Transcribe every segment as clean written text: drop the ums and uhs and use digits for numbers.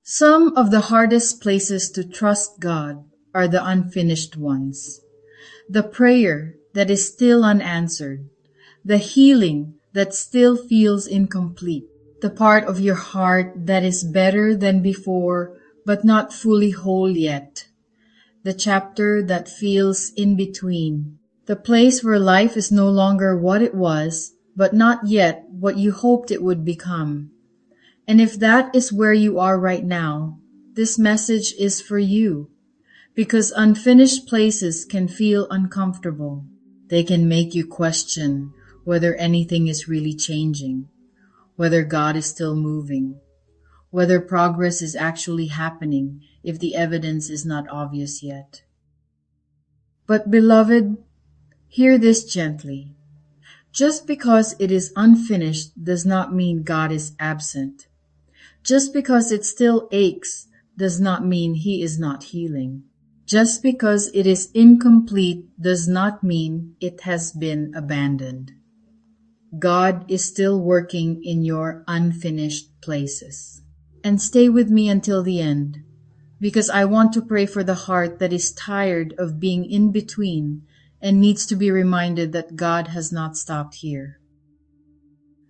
Some of the hardest places to trust God are the unfinished ones. The prayer that is still unanswered. The healing that still feels incomplete. The part of your heart that is better than before but not fully whole yet. The chapter that feels in between. The place where life is no longer what it was, but not yet what you hoped it would become. And if that is where you are right now, this message is for you. Because unfinished places can feel uncomfortable. They can make you question whether anything is really changing, whether God is still moving, whether progress is actually happening if the evidence is not obvious yet. But beloved, hear this gently. Just because it is unfinished does not mean God is absent. Just because it still aches does not mean He is not healing. Just because it is incomplete does not mean it has been abandoned. God is still working in your unfinished places. And stay with me until the end, because I want to pray for the heart that is tired of being in between and needs to be reminded that God has not stopped here.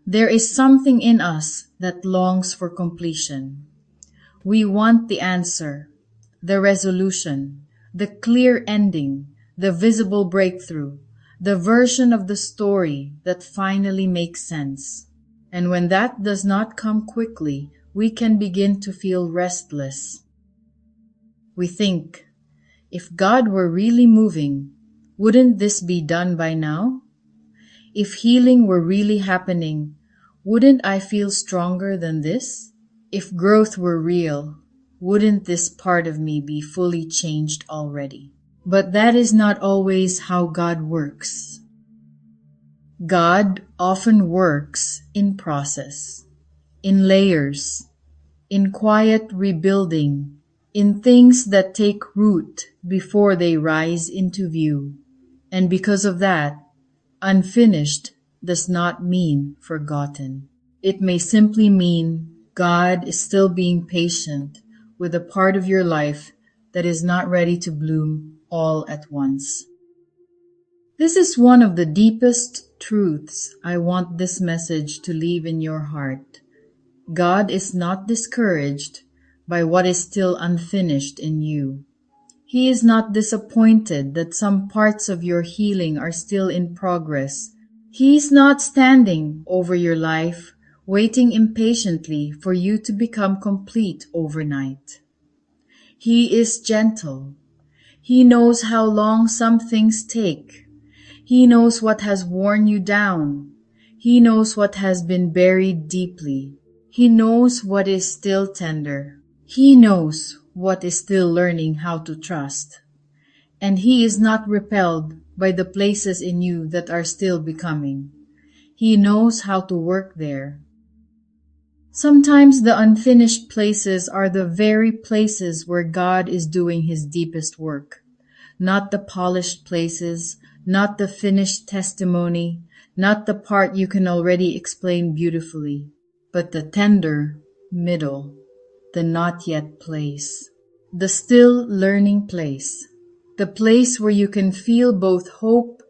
There is something in us that longs for completion. We want the answer, the resolution, the clear ending, the visible breakthrough, the version of the story that finally makes sense. And when that does not come quickly, we can begin to feel restless. We think, if God were really moving, wouldn't this be done by now? If healing were really happening, wouldn't I feel stronger than this? If growth were real, wouldn't this part of me be fully changed already? But that is not always how God works. God often works in process, in layers, in quiet rebuilding, in things that take root before they rise into view. And because of that, unfinished does not mean forgotten. It may simply mean God is still being patient with a part of your life that is not ready to bloom all at once. This is one of the deepest truths I want this message to leave in your heart. God is not discouraged by what is still unfinished in you. He is not disappointed that some parts of your healing are still in progress. He is not standing over your life, waiting impatiently for you to become complete overnight. He is gentle. He knows how long some things take. He knows what has worn you down. He knows what has been buried deeply. He knows what is still tender. He knows what is still learning how to trust. And He is not repelled by the places in you that are still becoming. He knows how to work there. Sometimes the unfinished places are the very places where God is doing His deepest work. Not the polished places, not the finished testimony, not the part you can already explain beautifully, but the tender middle, the not yet place, the still learning place, the place where you can feel both hope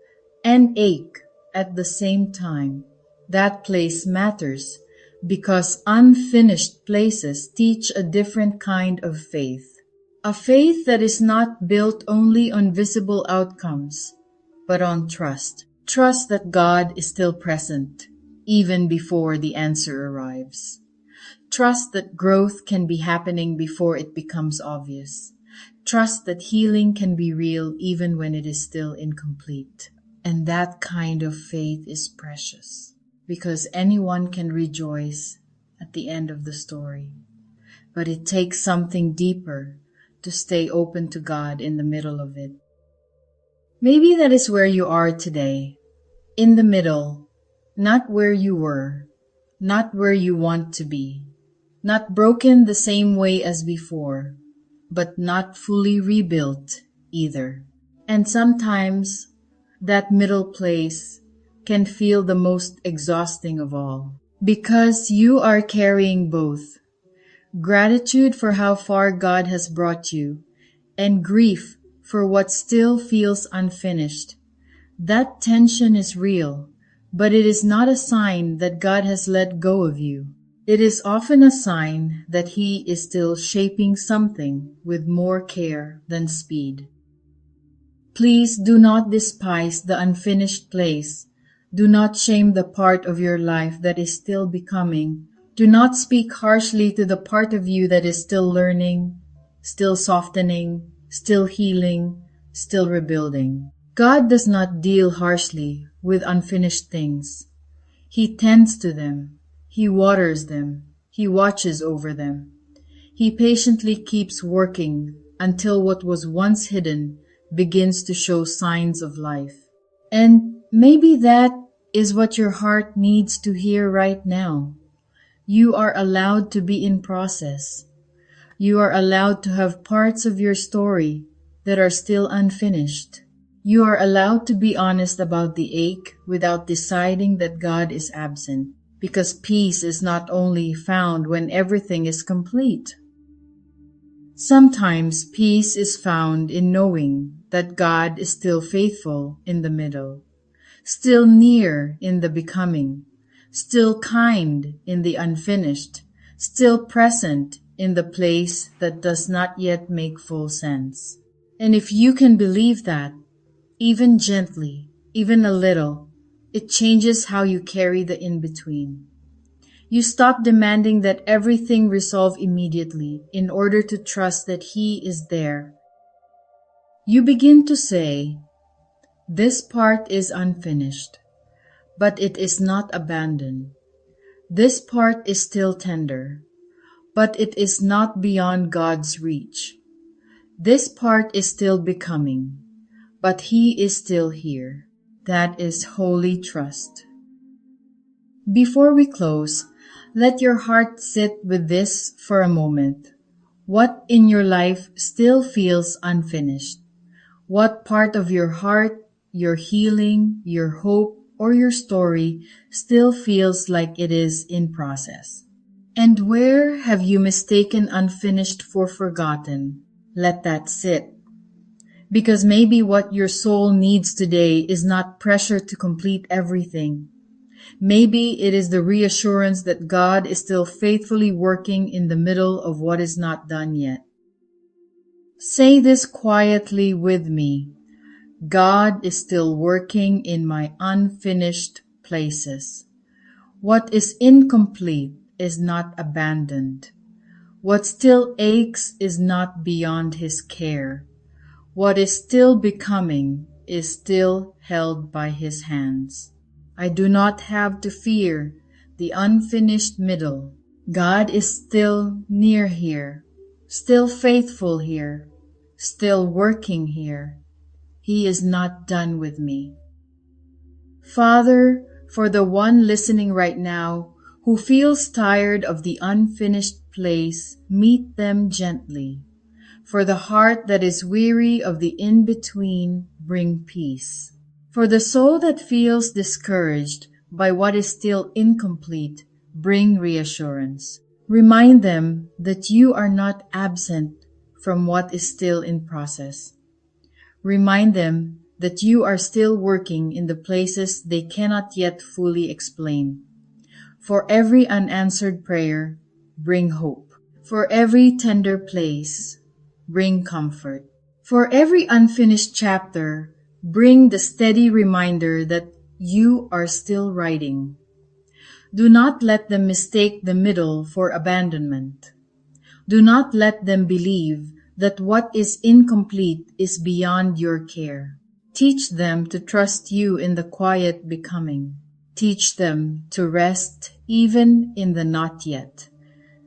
and ache at the same time. That place matters because unfinished places teach a different kind of faith. A faith that is not built only on visible outcomes, but on trust. Trust that God is still present, even before the answer arrives. Trust that growth can be happening before it becomes obvious. Trust that healing can be real even when it is still incomplete. And that kind of faith is precious, because anyone can rejoice at the end of the story. But it takes something deeper to stay open to God in the middle of it. Maybe that is where you are today, in the middle, not where you were, not where you want to be, not broken the same way as before, but not fully rebuilt either. And sometimes that middle place can feel the most exhausting of all, because you are carrying both gratitude for how far God has brought you, and grief for what still feels unfinished. That tension is real, but it is not a sign that God has let go of you. It is often a sign that He is still shaping something with more care than speed. Please do not despise the unfinished place. Do not shame the part of your life that is still becoming. Do not speak harshly to the part of you that is still learning, still softening, still healing, still rebuilding. God does not deal harshly with unfinished things. He tends to them. He waters them. He watches over them. He patiently keeps working until what was once hidden begins to show signs of life. And maybe that is what your heart needs to hear right now. You are allowed to be in process. You are allowed to have parts of your story that are still unfinished. You are allowed to be honest about the ache without deciding that God is absent, because peace is not only found when everything is complete. Sometimes peace is found in knowing that God is still faithful in the middle, still near in the becoming, still kind in the unfinished, still present in the place that does not yet make full sense. And if you can believe that, even gently, even a little, it changes how you carry the in-between. You stop demanding that everything resolve immediately in order to trust that He is there. You begin to say, "This part is unfinished, but it is not abandoned. This part is still tender, but it is not beyond God's reach. This part is still becoming, but He is still here." That is holy trust. Before we close, let your heart sit with this for a moment. What in your life still feels unfinished? What part of your heart, your healing, your hope, or your story still feels like it is in process? And where have you mistaken unfinished for forgotten? Let that sit. Because maybe what your soul needs today is not pressure to complete everything. Maybe it is the reassurance that God is still faithfully working in the middle of what is not done yet. Say this quietly with me. God is still working in my unfinished places. What is incomplete is not abandoned. What still aches is not beyond His care. What is still becoming is still held by His hands. I do not have to fear the unfinished middle. God is still near here, still faithful here, still working here. He is not done with me. Father, for the one listening right now who feels tired of the unfinished place, meet them gently. For the heart that is weary of the in-between, bring peace. For the soul that feels discouraged by what is still incomplete, bring reassurance. Remind them that you are not absent from what is still in process. Remind them that you are still working in the places they cannot yet fully explain. For every unanswered prayer, bring hope. For every tender place, bring comfort. For every unfinished chapter, bring the steady reminder that you are still writing. Do not let them mistake the middle for abandonment. Do not let them believe that what is incomplete is beyond your care. Teach them to trust you in the quiet becoming. Teach them to rest even in the not yet.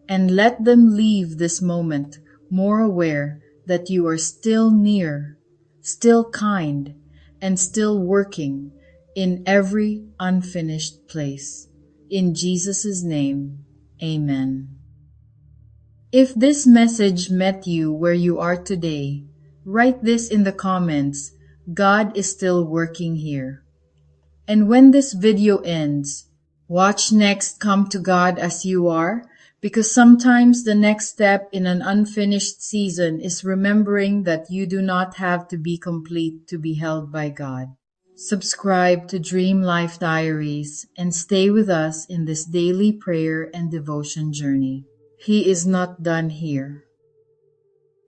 And let them leave this moment more aware that you are still near, still kind, and still working in every unfinished place. In Jesus' name, amen. If this message met you where you are today, write this in the comments. God is still working here. And when this video ends, watch next Come to God as You Are, Because sometimes the next step in an unfinished season is remembering that you do not have to be complete to be held by God. Subscribe to Dream Life Diaries and stay with us in this daily prayer and devotion journey. He is not done here.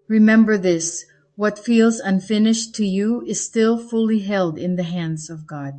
Remember this, what feels unfinished to you is still fully held in the hands of God.